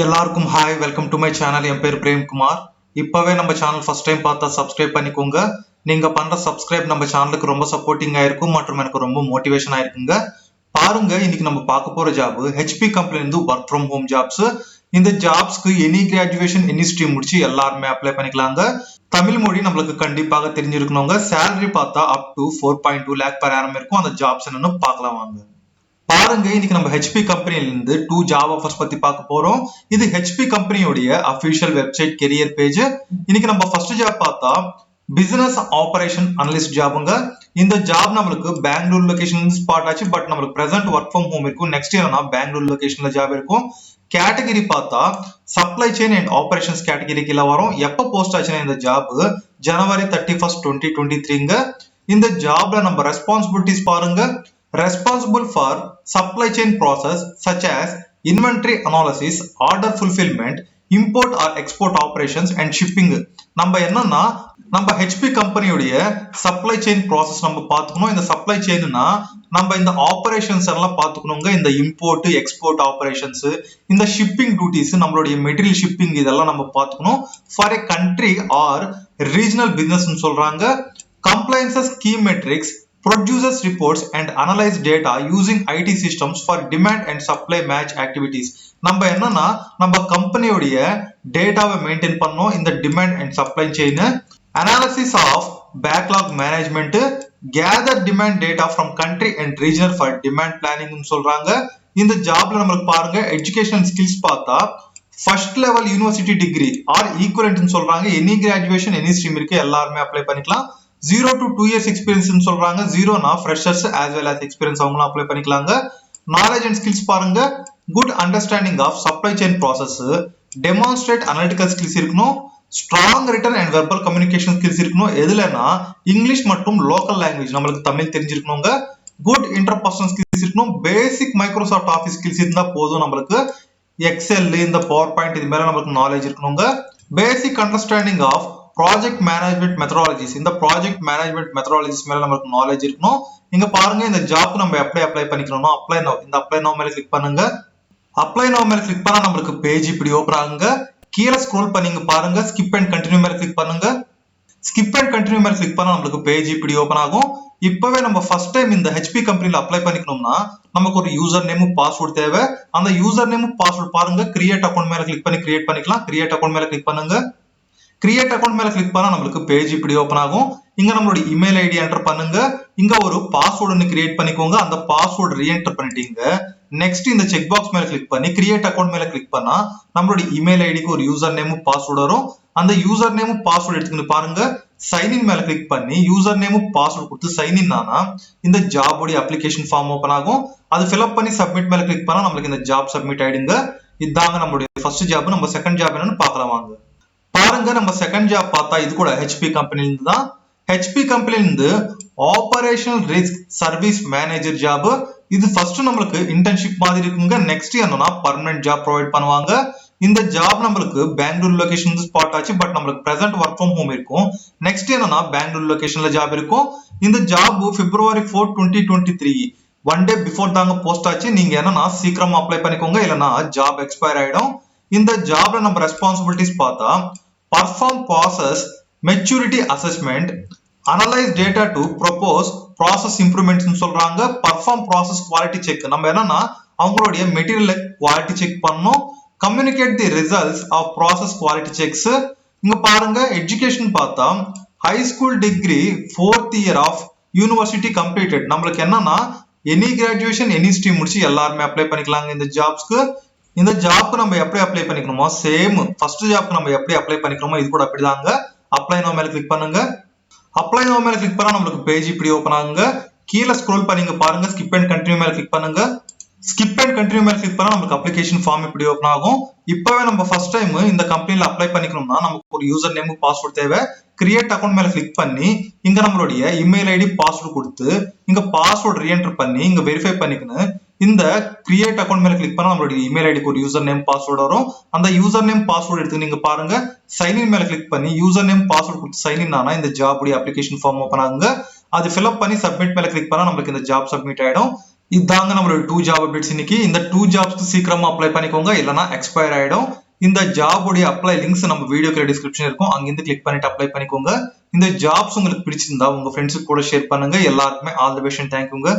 எல்லாருக்கும் hi, welcome to my channel. என் பேர் பிரேம்குமார். இப்பவே நம்ம சேனல் ஃபர்ஸ்ட் டைம் பார்த்தா சப்ஸ்கிரைப் பண்ணிக்கோங்க. நீங்க பண்ற சப்ஸ்கிரைப் நம்ம சேனலுக்கு ரொம்ப சப்போர்ட்டிங்கா இருக்கும் மற்றும் எனக்கு ரொம்ப மோட்டிவேஷனா இருக்குங்க. பாருங்க, இன்னைக்கு நம்ம பார்க்க போற ஜாப் ஹெச்பி கம்பெனி இருந்து ஒர்க் ஃப்ரம் ஹோம் ஜாப்ஸ். இந்த ஜாப்ஸ்க்கு எனி கிராஜுவேஷன் எனி ஸ்ட்ரீம் முடிச்சு எல்லாருமே அப்ளை பண்ணிக்கலாங்க. தமிழ் மொழி நம்மளுக்கு கண்டிப்பாக தெரிஞ்சிருக்கணுங்க. சேலரி பார்த்தா up to 4.2 lakh per annum இருக்கும். அந்த ஜாப்ஸ் என்னன்னு பார்க்கலாம் வாங்க. பாருங்க, இன்னைக்கு நம்ம ஹெச்பி கம்பெனில இருந்து 2 ஜாப் ஆஃபர்ஸ் பத்தி பார்க்க போறோம். இது ஹெச்பி கம்பெனியோடைய அபிஷியல் வெப்சைட் கெரியர் பேஜ். இன்னைக்கு நம்ம ஃபர்ஸ்ட் ஜாப் பார்த்தா பிசினஸ் ஆபரேஷன் அனலிஸ்ட் ஜாபுங்க. இந்த ஜாப் நம்மளுக்கு பெங்களூர் லொகேஷன் ஸ்பாட் ஆச்சு. பட் நம்மளுக்கு பிரசன்ட் ஒர்க் ஃப்ரம் ஹோம் இருக்கும். நெக்ஸ்ட் இயர்னா பெங்களூர் லொகேஷன்ல ஜாப் இருக்கும். கேட்டகரி பார்த்தா supply chain and operations category கீழே வரும். எப்ப போஸ்ட் ஆச்சுன்னா இந்த ஜாப் ஜனவரி 31, 2023ங்க. இந்த ஜாப்ல நம்ம ரெஸ்பான்சிபிலிட்டிஸ் பாருங்க. Responsible for supply chain process such as inventory analysis, order fulfillment, import or export operations and shipping. நம்ம என்னன்னா நம்ம ஹெச்பி கம்பெனியுடைய சப்ளை செயின் ப்ராசஸ் நம்ம பார்த்துக்கணும். இந்த சப்ளை செயின்னா நம்ம இந்த ஆபரேஷன்ஸ் எல்லாம் பார்த்துக்கணுங்க. இந்த இம்போர்ட் எக்ஸ்போர்ட் ஆபரேஷன்ஸ், இந்த ஷிப்பிங் டியூட்டிஸ், நம்மளுடைய மெட்டீரியல் ஷிப்பிங் இதெல்லாம் நம்ம பார்த்துக்கணும். For a country or regional business சொல்றாங்க. Compliances key metrics produces reports and analyze data using IT systems for demand and supply match activities. நம்ம என்னன்னா நம்ம கம்பெனியோடைய டேட்டாவை மெயின்டைன் பண்ணோம். இந்த demand and supply chain analysis of backlog management, gather demand data from country and regional for demand planning சொல்றாங்க. இந்த ஜாப்ல நம்மளுக்கு பாருங்க எஜுகேஷன் ஸ்கில்ஸ் பார்த்தா first level university degree or equivalent சொல்றாங்க. எனி கிராஜுவேஷன் எனி ஸ்ட்ரீம் இருக்கு, எல்லாருமே அப்ளை பண்ணிக்கலாம். 0 to 2 years எக்ஸ்பீரியன்ஸ் சொல்றாங்க. 0னா freshers as well as experience அவங்களும் அப்ளை பண்ணிக்கலாங்க. நாலேஜ் அண்ட் ஸ்கில்ஸ் பாருங்க. Good understanding of supply chain process, demonstrate analytical skills இருக்கணும். Strong written and verbal communication skills இருக்கணும். எதுலனா இங்கிலீஷ் மற்றும் லோக்கல் லாங்குவேஜ் நம்மளுக்கு தமிழ் தெரிஞ்சிருக்கணுங்க. குட் இன்டர்பர்சனல் ஸ்கில்ஸ் இருக்கணும். பேசிக் மைக்ரோசாஃப்ட் ஆஃபீஸ் ஸ்கில்ஸ் இருந்தா போதும். நம்மளுக்கு எக்ஸெல், இந்த பவர் பாயிண்ட் இது மேல நம்மளுக்கு நாலேஜ் இருக்கணுங்க. Basic understanding of project management methodologies, இந்த ப்ராஜெக்ட் மேனேஜ்மெண்ட் மெத்தடாலஜிஸ் மேல நமக்கு நாலேஜ் இருக்கணும். இங்க பாருங்க, இந்த ஜாப் நம்ம எப்படி அப்ளை பண்ணிக்கணும். அப்ளை நவ், இந்த அப்ளை நவ் மேல கிளிக் பண்ணுங்க. அப்ளை நவ் மேல கிளிக் பண்ணா நம்மளுக்கு பேஜ் இப்படி ஓபன் ஆகுங்க. கீழே ஸ்க்ரோல் பண்ணீங்க பாருங்க, ஸ்கிப் அண்ட் கண்டினியூ மேல கிளிக் பண்ணுங்க. ஸ்கிப் அண்ட் கண்டினியூ மேல கிளிக் பண்ணா நம்மளுக்கு பேஜ் இப்படி ஓபன் ஆகும். இப்பவே நம்ம ஃபர்ஸ்ட் டைம் இந்த ஹெச்பி கம்பெனில அப்ளை பண்ணிக்கணும்னா நமக்கு ஒரு யூசர் நேம் பாஸ்வேர்ட் தேவை. அந்த யூசர் நேம் பாஸ்வேர்ட் பாருங்க, கிரியேட் அக்கௌண்ட் மேல கிளிக் பண்ணி கிரியேட் பண்ணிக்கலாம். கிரியேட் அக்கௌண்ட் மேல கிளிக் பண்ணுங்க. கிரியேட் அக்கௌண்ட் மேல கிளிக் பண்ணா நம்மளுக்கு பேஜ் இப்படி ஓபன் ஆகும். இங்க நம்மளோட இமெயில் ஐடி என்டர் பண்ணுங்க. இங்க ஒரு பாஸ்வேர்டு கிரியேட் பண்ணிக்கோங்க. அந்த பாஸ்வேர்டு ரீஎன்டர் பண்ணிட்டீங்க. நெக்ஸ்ட் இந்த செக் பாக்ஸ் மேல கிளிக் பண்ணி கிரியேட் அக்கௌண்ட் மேல கிளிக் பண்ணா நம்மளோட இமெயில் ஐடிக்கு ஒரு யூசர் நேம் பாஸ்வேர்டு வரும். அந்த யூசர் நேம் பாஸ்வேர்டு எடுத்துக்கிட்டு பாருங்க. சைன்இன் மேல கிளிக் பண்ணி யூசர் நேம் பாஸ்வேர்டு கொடுத்து சைன்இன் ஆனா இந்த ஜாபோட அப்ளிகேஷன் ஃபார்ம் ஓபன் ஆகும். அது ஃபில்அப் பண்ணி சப்மிட் மேல கிளிக் பண்ணா நம்மளுக்கு இந்த ஜாப் சப்மிட் ஆயிடுங்க. இதாங்க நம்மளுடைய ஃபர்ஸ்ட் ஜாப். நம்ம செகண்ட் ஜாப் என்னன்னு பார்க்கலாம் வாங்க. பாருங்க, நம்ம செகண்ட் ஜாப் பார்த்தா இது கூட ஹெச்பி கம்பெனில இருந்து தான். ஹெச்பி கம்பெனில இருந்து operational risk service manager job. இது ஃபர்ஸ்ட் நம்மளுக்கு இன்டர்ன்ஷிப் மாதிரி இருக்குங்க. நெக்ஸ்ட் என்னன்னா பர்மனன்ட் ஜாப் ப்ரொவைட் பண்ணுவாங்க. இந்த ஜாப் நம்மளுக்கு பெங்களூர் லொகேஷன் ஸ்பாட் ஆச்சு. பட் நம்மளுக்கு பிரசன்ட் ஒர்க் ஃப்ரம் ஹோம் இருக்கும். நெக்ஸ்ட் என்னன்னா பெங்களூர் லொகேஷன்ல ஜாப் இருக்கும். இந்த job February 4, 2023 one day before தாங்க போஸ்ட் ஆச்சு. நீங்க என்னன்னா சீக்கிரமா அப்ளை பண்ணிக்கோங்க, இல்லைன்னா ஜாப் எக்ஸ்பயர் ஆயிடும். இந்த ஜாப்ல நம்ம ரெஸ்பான்சிபிலிட்டிஸ் பார்த்தா perform process maturity assessment, analyze data to propose process improvements சொல்றாங்க. perform process quality check, நம்ம என்னன்னா அவங்களுடைய மெட்டீரியல் குவாலிட்டி செக் பண்ணோம். communicate the results of process quality checks. இங்க பாருங்க, எஜுகேஷன் பார்த்தா high school degree 4th year of university completed. நம்மளுக்கு என்னன்னா எனி கிராஜுவேஷன் எனி ஸ்ட்ரீம் முடிச்சு எல்லாருமே அப்ளை பண்ணிக்கலாங்க இந்த ஜாப்ஸ்க்கு. இந்த ஜாப்க்கு நம்ம எப்படி அப்ளை பண்ணிக்கணுமோ சேம் ஃபர்ஸ்ட் ஜாப்க்கு நம்ம எப்படி அப்ளை பண்ணிக்கணுமோ இது கூட அப்படிதாங்க. அப்ளை நவ் மேல கிளிக் பண்ணுங்க. அப்ளை நவ் மேல கிளிக் பண்ணா நம்மளுக்கு பேஜ் இப்படி ஓபன் ஆகுங்க. கீழே ஸ்க்ரோல் பண்ணீங்க பாருங்க, ஸ்கிப் அண்ட் கண்டினியூ மேல கிளிக் பண்ணுங்க. ஸ்கிப் அண்ட் கண்டினியூ மேல கிளிக் பண்ணா நமக்கு அப்ளிகேஷன் ஃபார்ம் இப்படி ஓபன் ஆகும். இப்பவே நம்ம ஃபர்ஸ்ட் டைம் இந்த கம்பெனில அப்ளை பண்ணிக்கணும்னா நமக்கு ஒரு யூசர் நேம் பாஸ்வேர்ட் தேவை. கிரியேட் அக்கௌண்ட் மேல கிளிக் பண்ணி இங்க நம்மளுடைய இமெயில் ஐடி பாஸ்வேர்ட் கொடுத்து இங்க பாஸ்வேர்ட் ரீஎன்டர் பண்ணி இங்க வெரிஃபை பண்ணிக்கணும். இந்த கிரியேட் அக்கௌண்ட் மேல கிளிக் பண்ணா நம்மளுடைய இமெயில் ஐடிக்கு ஒரு யூசர் நேம் பாஸ்வேர்ட் வரும். அந்த யூசர் நேம் பாஸ்வேர்ட் எடுத்து நீங்க பாருங்க, சைன்இன் மேல கிளிக் பண்ணி யூசர் நேம் பாஸ்வேர்ட் கொடுத்து சைன்இன் ஆனா இந்த ஜாப் அப்ளிகேஷன் ஃபார்ம் ஓபன் ஆகுங்க. அது ஃபில்அப் பண்ணி சப்மிட் மேல கிளிக் பண்ணா நம்மளுக்கு இந்த ஜாப் சப்மிட் ஆயிடும். இதாங்க நம்மளோட 2 ஜாப் அப்டேட்ஸ் இன்னைக்கு. இந்த 2 ஜாப்ஸ்க்கு சீக்கிரமா அப்ளை பண்ணிக்கோங்க, இல்லைன்னா எக்ஸ்பயர் ஆயிடும். இந்த ஜாப் உடைய அப்ளை லிங்க்ஸ் நம்ம வீடியோக்கு டிஸ்கிரிப்ஷன் இருக்கும், அங்கிருந்து கிளிக் பண்ணிட்டு அப்ளை பண்ணிக்கோங்க. இந்த ஜாப்ஸ் உங்களுக்கு பிடிச்சிருந்தா உங்க ஃப்ரெண்ட்ஸுக்கு கூட ஷேர் பண்ணுங்க. எல்லாருக்குமே ஆல் தி பெஸ்ட், தேங்க்யூங்க.